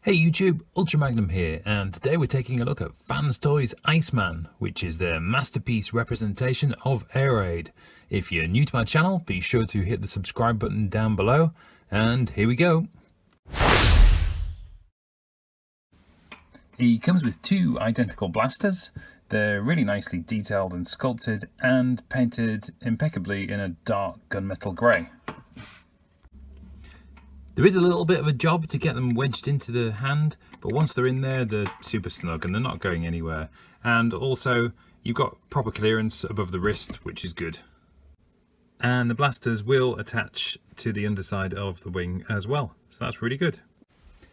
Hey YouTube, Ultra Magnum here, and today we're taking a look at Fanstoys Iceman, which is their masterpiece representation of Air Raid. If you're new to my channel, be sure to hit the subscribe button down below, and here we go. He comes with two identical blasters. They're really nicely detailed and sculpted and painted impeccably in a dark gunmetal grey. There is a little bit of a job to get them wedged into the hand, but once they're in there, they're super snug and they're not going anywhere. And also, you've got proper clearance above the wrist, which is good. And the blasters will attach to the underside of the wing as well, so that's really good.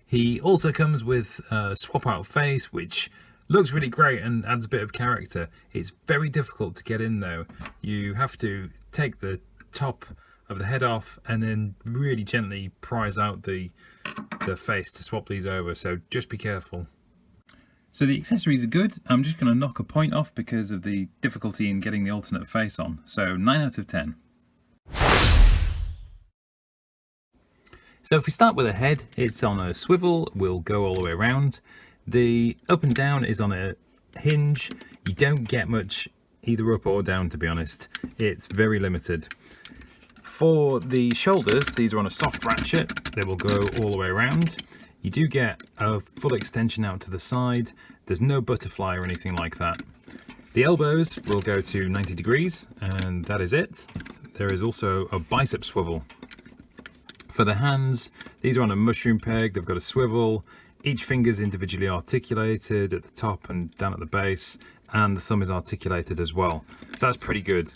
He also comes with a swap out face, which looks really great and adds a bit of character. It's very difficult to get in though. You have to take the top of the head off and then really gently prise out the face to swap these over, so just be careful. So the accessories are good. I'm just going to knock a point off because of the difficulty in getting the alternate face on, so 9 out of 10. So if we start with the head, it's on a swivel, we'll go all the way around. The up and down is on a hinge. You don't get much either up or down, to be honest. It's very limited. For the shoulders, these are on a soft ratchet. They will go all the way around. You do get a full extension out to the side. There's no butterfly or anything like that. The elbows will go to 90 degrees, and that is it. There is also a bicep swivel. For the hands, these are on a mushroom peg. They've got a swivel. Each finger is individually articulated at the top and down at the base, and the thumb is articulated as well. So that's pretty good.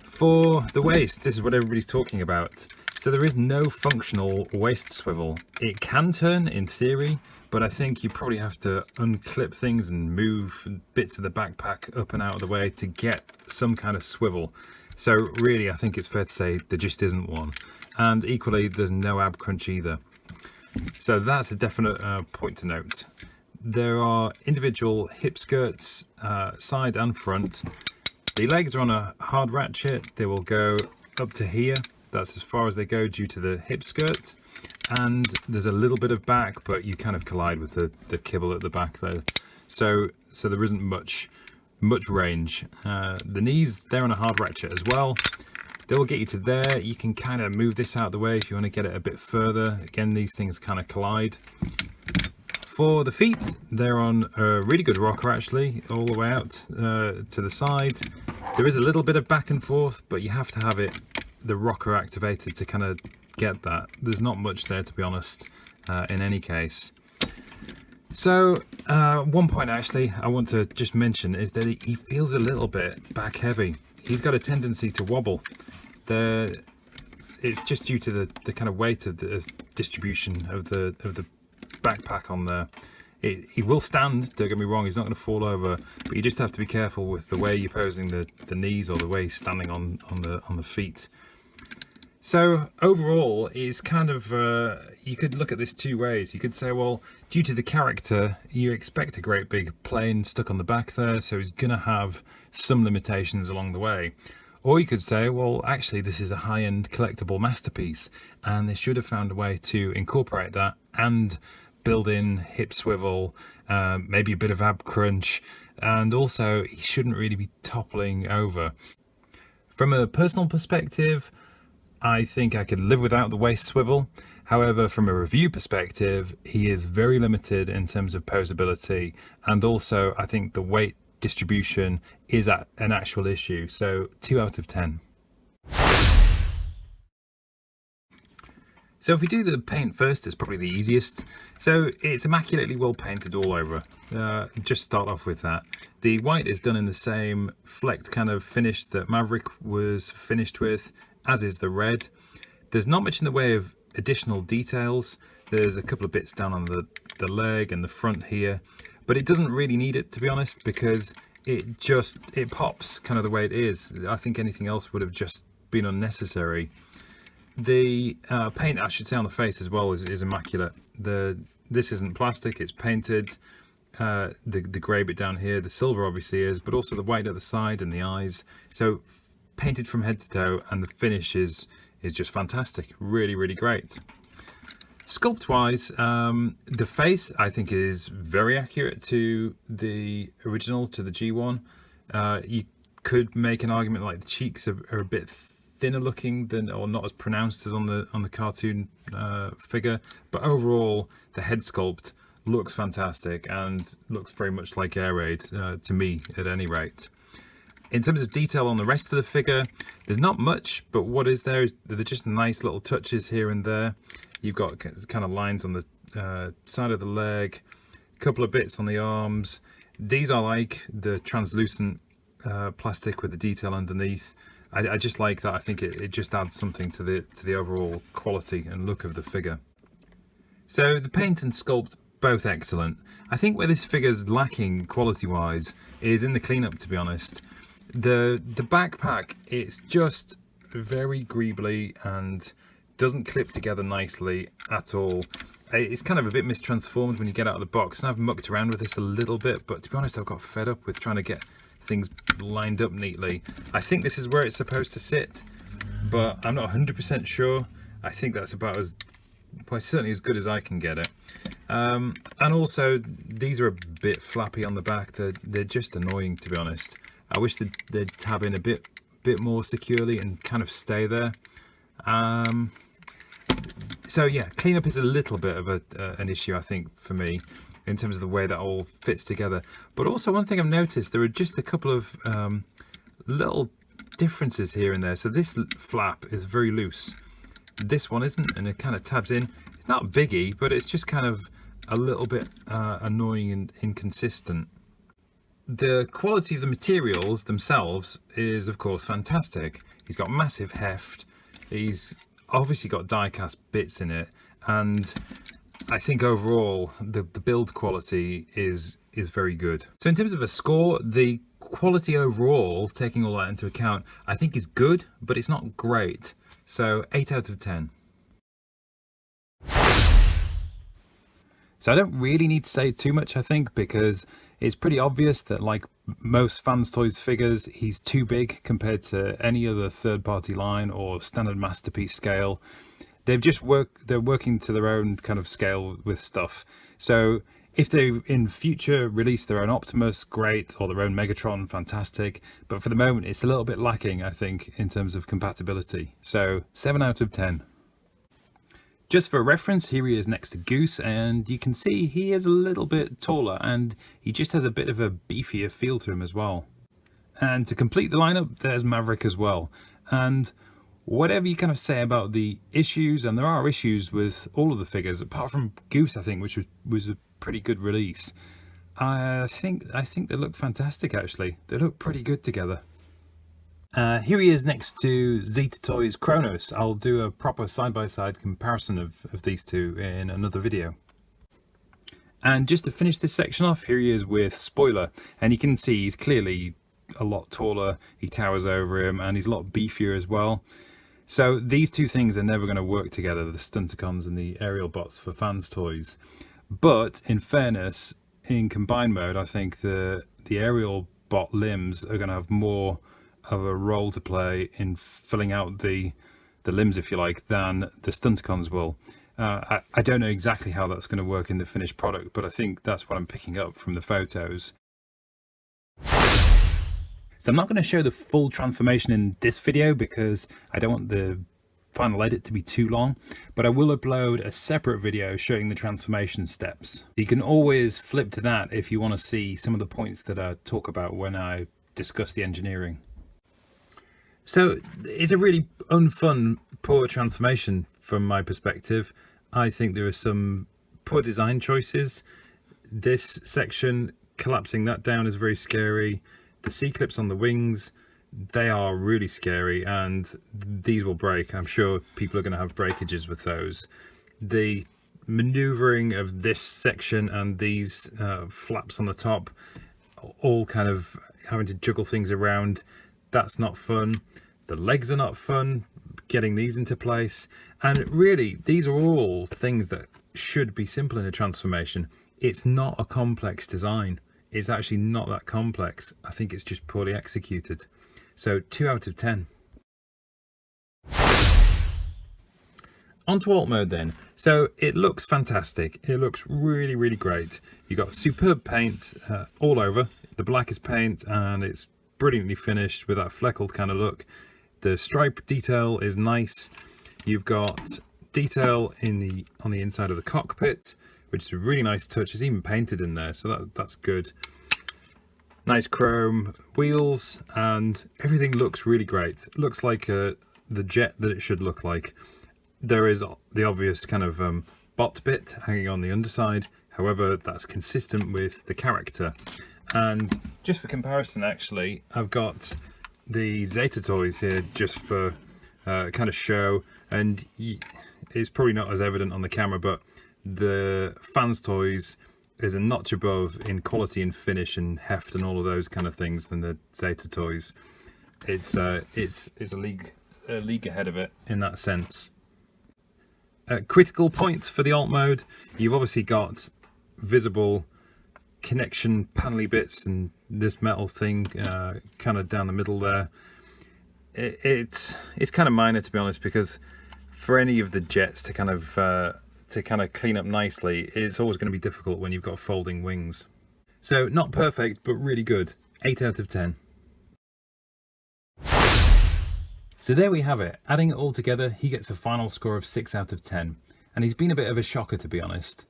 For the waist, this is what everybody's talking about. So there is no functional waist swivel. It can turn in theory, but I think you probably have to unclip things and move bits of the backpack up and out of the way to get some kind of swivel. So really, I think it's fair to say there just isn't one. And equally, there's no ab crunch either. So that's a definite point to note. There are individual hip skirts, side and front. The legs are on a hard ratchet. They will go up to here. That's as far as they go due to the hip skirt. And there's a little bit of back, but you kind of collide with the kibble at the back there. So there isn't much range. The knees, they're on a hard ratchet as well. They will get you to there. You can kind of move this out of the way if you want to get it a bit further. Again, these things kind of collide. For the feet, they're on a really good rocker actually, all the way out to the side. There is a little bit of back and forth, but you have to have the rocker activated to kind of get that. There's not much there, to be honest, in any case. So one point actually I want to just mention is that he feels a little bit back heavy. He's got a tendency to wobble. It's just due to the kind of weight of the distribution of the backpack on there. He will stand, don't get me wrong, he's not going to fall over, but you just have to be careful with the way you're posing the knees or the way he's standing on the feet. So overall, it's kind of you could look at this two ways. You could say, well, due to the character, you expect a great big plane stuck on the back there, so he's going to have some limitations along the way. Or you could say, well, actually, this is a high-end collectible masterpiece, and they should have found a way to incorporate that and build in hip swivel, maybe a bit of ab crunch, and also he shouldn't really be toppling over. From a personal perspective, I think I could live without the waist swivel. However, from a review perspective, he is very limited in terms of posability, and also I think the weight distribution is an actual issue, so 2 out of 10. So if we do the paint first, it's probably the easiest. So it's immaculately well painted all over. Just start off with that. The white is done in the same flecked kind of finish that Maverick was finished with, as is the red. There's not much in the way of additional details. There's a couple of bits down on the leg and the front here, but it doesn't really need it, to be honest, because it pops kind of the way it is. I think anything else would have just been unnecessary. The paint, I should say, on the face as well is immaculate. This isn't plastic, it's painted. The grey bit down here, the silver obviously is, but also the white at the side and the eyes. So painted from head to toe, and the finish is just fantastic. Really, really great. Sculpt wise, the face I think is very accurate to the original, to the G1. You could make an argument like the cheeks are a bit thinner looking than, or not as pronounced as on the cartoon figure, but overall the head sculpt looks fantastic and looks very much like Air Raid to me, at any rate. In terms of detail on the rest of the figure, there's not much, but what is there is they're just nice little touches here and there. You've got kind of lines on the side of the leg, a couple of bits on the arms. These are like the translucent plastic with the detail underneath. I just like that. I think it just adds something to the overall quality and look of the figure. So the paint and sculpt, both excellent. I think where this figure's lacking quality-wise is in the cleanup, to be honest. The backpack, it's just very greebly and doesn't clip together nicely at all. It's kind of a bit mistransformed when you get out of the box, and I've mucked around with this a little bit, but to be honest, I've got fed up with trying to get things lined up neatly. I think this is where it's supposed to sit, but I'm not 100% sure. I think that's about as, well, certainly as good as I can get it. And also, these are a bit flappy on the back. They're just annoying, to be honest. I wish they'd tab in a bit more securely and kind of stay there. So yeah, cleanup is a little bit of an issue, I think, for me, in terms of the way that all fits together. But also, one thing I've noticed, there are just a couple of little differences here and there. So this flap is very loose. This one isn't, and it kind of tabs in. It's not a biggie, but it's just kind of a little bit annoying and inconsistent. The quality of the materials themselves is, of course, fantastic. He's got massive heft. He's obviously got die-cast bits in it, and I think overall the build quality is very good. So in terms of a score, the quality overall, taking all that into account, I think is good, but it's not great. So 8 out of 10. So I don't really need to say too much, I think, because it's pretty obvious that, like most Fanstoys figures, he's too big compared to any other third-party line or standard masterpiece scale. They're working to their own kind of scale with stuff. So if they in future release their own Optimus, great, or their own Megatron, fantastic. But for the moment, it's a little bit lacking, I think, in terms of compatibility. So 7 out of 10. Just for reference, here he is next to Goose, and you can see he is a little bit taller, and he just has a bit of a beefier feel to him as well. And to complete the lineup, there's Maverick as well. And whatever you kind of say about the issues, and there are issues with all of the figures, apart from Goose, I think, which was a pretty good release. I think they look fantastic, actually. They look pretty good together. Here he is next to Zeta Toys Kronos. I'll do a proper side-by-side comparison of these two in another video. And just to finish this section off, here he is with Spoiler. And you can see he's clearly a lot taller, he towers over him, and he's a lot beefier as well. So these two things are never going to work together, the Stunticons and the aerial bots for Fanstoys. But in fairness, in combined mode, I think the aerial bot limbs are going to have more of a role to play in filling out the limbs, if you like, than the Stunticons will. I don't know exactly how that's going to work in the finished product, but I think that's what I'm picking up from the photos. So I'm not going to show the full transformation in this video because I don't want the final edit to be too long, but I will upload a separate video showing the transformation steps. You can always flip to that if you want to see some of the points that I talk about when I discuss the engineering. So it's a really unfun, poor transformation from my perspective. I think there are some poor design choices. This section, collapsing that down, is very scary. The C-clips on the wings, they are really scary, and these will break. I'm sure people are going to have breakages with those. The maneuvering of this section and these flaps on the top, all kind of having to juggle things around, that's not fun. The legs are not fun, getting these into place. And really, these are all things that should be simple in a transformation. It's not a complex design. It's actually not that complex. I think it's just poorly executed. So 2 out of 10. Onto alt mode then. So it looks fantastic. It looks really, really great. You've got superb paint all over. The black is paint and it's brilliantly finished with that fleckled kind of look. The stripe detail is nice. You've got detail on the inside of the cockpit, which is a really nice touch. It's even painted in there, so that's good. Nice chrome wheels, and everything looks really great. It looks like the jet that it should look like. There is the obvious kind of bot bit hanging on the underside. However, that's consistent with the character. And just for comparison, actually, I've got the Zeta toys here just for kind of show. And it's probably not as evident on the camera, but the Fanstoys is a notch above in quality and finish and heft and all of those kind of things than the Zeta toys. It's a league ahead of it in that sense. Critical points for the alt mode: you've obviously got visible connection panely bits and this metal thing kind of down the middle there. It's kind of minor, to be honest, because for any of the jets to kind of clean up nicely, it's always going to be difficult when you've got folding wings. So not perfect, but really good. 8 out of 10. So there we have it. Adding it all together, he gets a final score of 6 out of 10. And he's been a bit of a shocker, to be honest.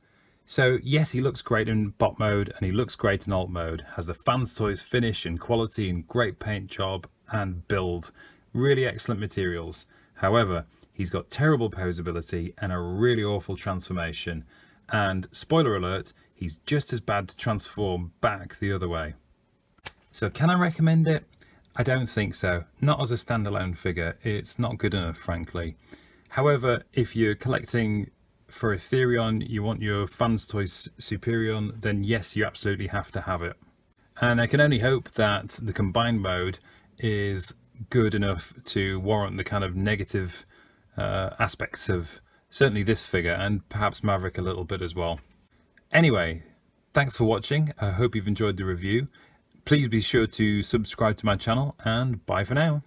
So yes, he looks great in bot mode and he looks great in alt mode. Has the Fanstoys finish and quality and great paint job and build. Really excellent materials. However, he's got terrible posability and a really awful transformation. And spoiler alert, he's just as bad to transform back the other way. So can I recommend it? I don't think so. Not as a standalone figure. It's not good enough, frankly. However, if you're collecting for Ethereon, you want your Fanstoys Superion, then yes, you absolutely have to have it. And I can only hope that the combined mode is good enough to warrant the kind of negative aspects of certainly this figure, and perhaps Maverick a little bit as well. Anyway, thanks for watching. I hope you've enjoyed the review. Please be sure to subscribe to my channel, and bye for now.